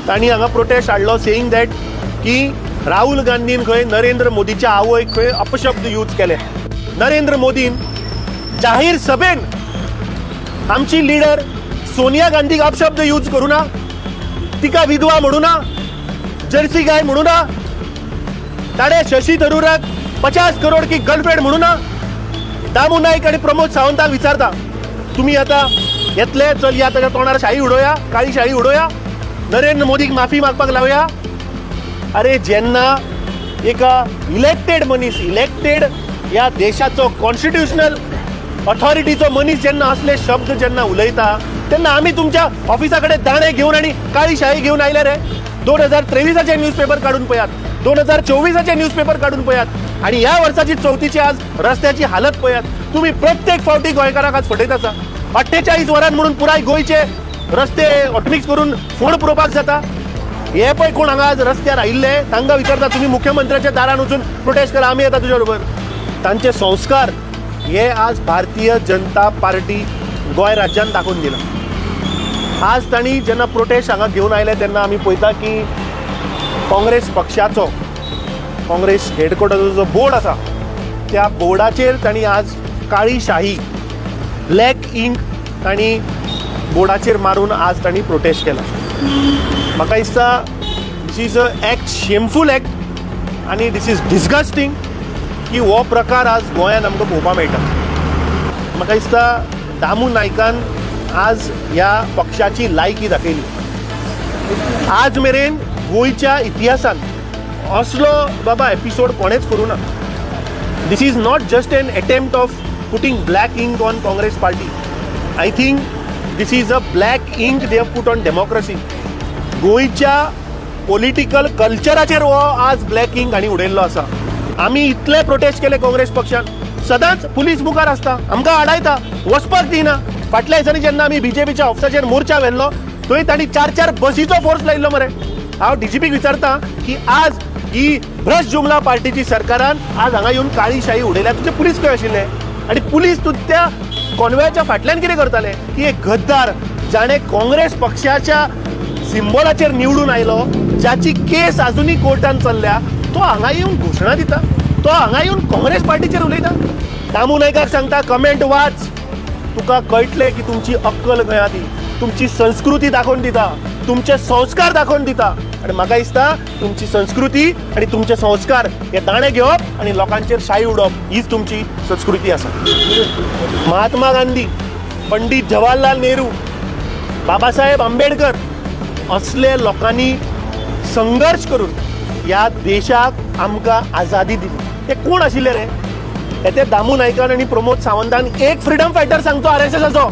तांणी हांगा प्रोटेस्ट हाडलो सेईंग दॅट की राहुल गांधीन खंय नरेंद्र मोदीच्या आवयक खंय अपशब्द यूज केले. नरेंद्र मोदीन जाहीर सभेन आमची लिडर सोनिया गांधीक अपशब्द यूज करू ना, तिका विधवा म्हणू ना, जर्सी गाय म्हणू ना, ताणे शशी थरूराक 50 करोड की गर्लफ्रेंड म्हणू ना. दामू नाईक आणि प्रमोद सावंताक विचारता, तुम्ही आता येतले चल या ताच्या तोंडार शाई उडोवया, काळी शाई उडोवया, नरेंद्र मोदीक माफी मागपाक लावया. अरे जेन्ना एका इलेक्टेड मनीस, इलेक्टेड या देशाचो कॉन्स्टिट्युशनल अथॉरिटीचो मनीस जेन्ना असले शब्द जेन्ना उलयता तेन्ना आमी तुमच्या ऑफिसा कडेन दाणे घेवन आनी काळी शाई घेवन आयले रे. 2023चे न्यूजपेपर काढून पळयात, 2024चे न्यूजपेपर काढून पळयात, आणि ह्या वर्षाची 34ची आज रस्त्याची हालत पळयात. तुम्ही प्रत्येक फावटी गोंयकाराक आज फटयत आसा. 48 वरांत म्हणून पुराय गोंयचे रस्ते ऑटोमिक्स करून फोड पुरोवपाक जाता. हे पळय कोण हांगा आज रस्त्यार आयिल्ले तांकां विचारता, तुम्ही मुख्यमंत्र्याच्या दारान वचून प्रोटेस्ट करा, आमी येता तुज्या बरोबर. तांचे संस्कार हे आज भारतीय जनता पार्टी गोंय राज्यान दाखोवन दिला. आज तांणी जेन्ना प्रोटेस्ट हांगा घेवन आयले तेन्ना आमी पळयता की काँग्रेस पक्षाचो, काँग्रेस हेडक्वॉर्टरचो जो बोर्ड आसा त्या बोर्डाचेर तांणी आज काळी शाही, ब्लॅक इंक तांणी बोर्डाचेर मारून आज तांणी प्रोटेस्ट केला. म्हाका दिसता this is a act, shameful act, आनी दिस इज डिस्गस्टिंग की हो प्रकार आज गोंयांत आमकां पळोवपाक मेळटा. म्हाका दिसता दामू नायकान आज ह्या पक्षाची लायकी दाखयली. आज मेरेन गोंयच्या इतिहासान असलो बाबा एपिसोड कोणेच करूं ना. This is not just an attempt of putting black ink on Congress party. I think this is a black ink they have put on democracy. गोंयच्या पॉलिटिकल कल्चराचेर हो आज ब्लॅक इंक हांणी उडयल्लो आसा. आमी इतले प्रोटेस्ट केले काँग्रेस पक्षान, सदांच पुलीस मुखार आसता, आमकां आडायता, वचपाक दिना. फाटल्या दिसांनी जेन्ना आमी बीजेपीच्या ऑफिसाचेर मोर्चा व्हेल्लो थंय तांणी 4 बसीचो फोर्स लायिल्लो मरे. हांव डीजीपीक विचारता की आज ही भ्रष्ट जुमला पार्टीची सरकारान आज हांगा येवन काळी शाई उडयल्या, तुजे पुलीस खंय आशिल्ले? आनी पुलीस तूं त्या कॉन्वयाच्या फाटल्यान कितें करताले? की एक गद्दार जाणे काँग्रेस पक्षाच्या सिंबॉलाचेर निवडून आयलो, ज्याची केस अजूनही कोर्टान चल्ल्या, तो हांगा येवन घोशणा दिता, तो हांगा येवन काँग्रेस पार्टीचेर उलयता. दामू नायकाक सांगता कमेंट वाच, तुका कळटले की तुमची अक्कल खंय ती, तुमची संस्कृती दाखोवन दिता, तुमचे संस्कार दाखोवन दिता. आनी म्हाका दिसता तुमची संस्कृती आनी तुमचे संस्कार हे दाणे घेवप आनी लोकांचेर शाई उडोवप हीच तुमची संस्कृती आसा. महात्मा गांधी, पंडित जवाहरलाल नेहरू, बाबासाहेब आंबेडकर असले लोकांनी संघर्ष करून या देशाक आमकां आजादी दिली. ते कोण आशिल्ले रे? ते दामू नायकान आनी प्रमोद सावंतान एक फ्रीडम फायटर सांगचो RSSचो.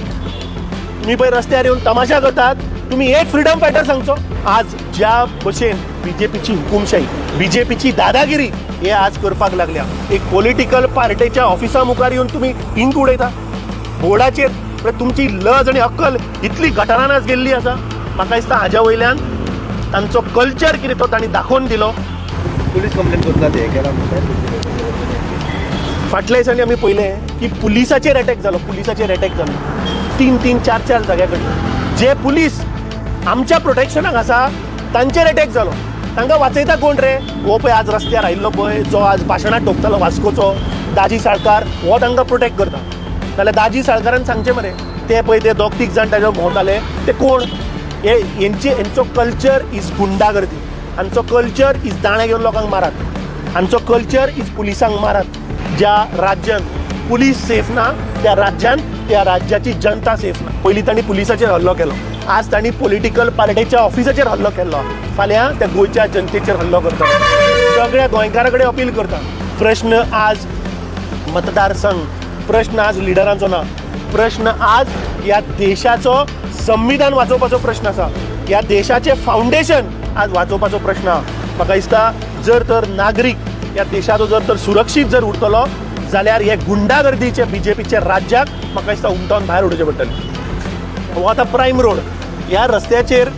तुम्ही पळय रस्त्यार येवन तमाशा करतात, तुम्ही एक फ्रीडम फायटर सांगचो. आज ज्या भशेन बीजेपीची हुकुमशाही, बीजेपीची दादागिरी हे आज करपाक लागल्या. एक पॉलिटिकल पार्टीच्या ऑफिसा मुखार येवन तुम्ही इंक उडयता बोर्डाचेर. तुमची लज आनी अक्कल इतली गटारान गेल्ली आसा. म्हाका दिसता हाज्या वयल्यान तांचो कल्चर कितें तो तांणी दाखोवन दिलो. पुलीस कंप्लेंट करता ते केला. फाटल्या दिसांनी आमी पळयलें की पुलिसाचेर अटॅक जालो, पुलिसाचेर अटॅक जालो 3-3, 4-4 जाग्या कडल्यान. जे पुलीस आमच्या प्रोटेक्शनाक आसा तांचेर अटॅक जालो. तांकां वाचयता कोण रे? हो पळय आज रस्त्यार आयिल्लो पळय, जो आज भाशणां ठोकतालो वास्कोचो, दाजी साळकार, हो तांकां प्रोटेक्ट करता. जाल्यार दाजी साळकारान सांगचें मरे, ते पळय ते 2-3 जाण ताज्या भोंवताले ते कोण? हेंचो कल्चर इज गुंडागर्दी, हांचो कल्चर इज दाणे घेवन लोकांक मारात, हांचो कल्चर इज पुलिसांक मारात. ज्या राज्यान पुलीस सेफ ना त्या राज्यान त्या राज्याची जनता सेफ ना. पयलीं तांणी पुलिसाचेर हल्लो केलो, आज तांणी पॉलिटिकल पार्टीच्या ऑफिसाचेर हल्लो केल्लो, फाल्यां त्या गोंयच्या जनतेचेर हल्लो करता. सगळ्या गोंयकारा कडेन अपील करता. प्रश्न आज मतदारसंघ, प्रश्न आज लिडरांचो ना, प्रश्न आज या देशाचो संविधान वाचोवपाचो प्रश्न आसा, ह्या देशाचे फाउंडेशन आज वाचोवपाचो प्रश्न आहा. म्हाका दिसता जर तर नागरीक ह्या देशाचो जर तर सुरक्षीत जर उरतलो जाल्यार हे गुंडागर्दीचे बीजेपीचे राज्याक म्हाका दिसता उमटोवन भायर उडोवचें पडटलें. हो आतां प्रायम रोड, ह्या रस्त्याचेर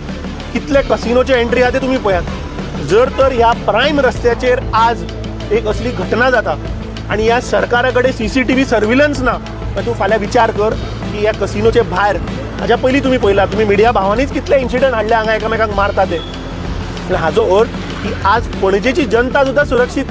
कितले कसिनोचे एंट्री आहा ते तुमी पळयात. जर तर ह्या प्रायम रस्त्याचेर आज एक असली घटना जाता आनी ह्या सरकारा कडेन CCTV सर्विलन्स ना, तूं फाल्यां विचार कर की ह्या कसिनोचे भायर हाज्या पयलीं तुमी पळयला, तुमी मिडिया भावांनीच कितले इन्सिडंट हाडले हांगा एकामेकांक मारता ते. हाजो अर्थ की आज पणजेची जनता सुद्धा सुरक्षीत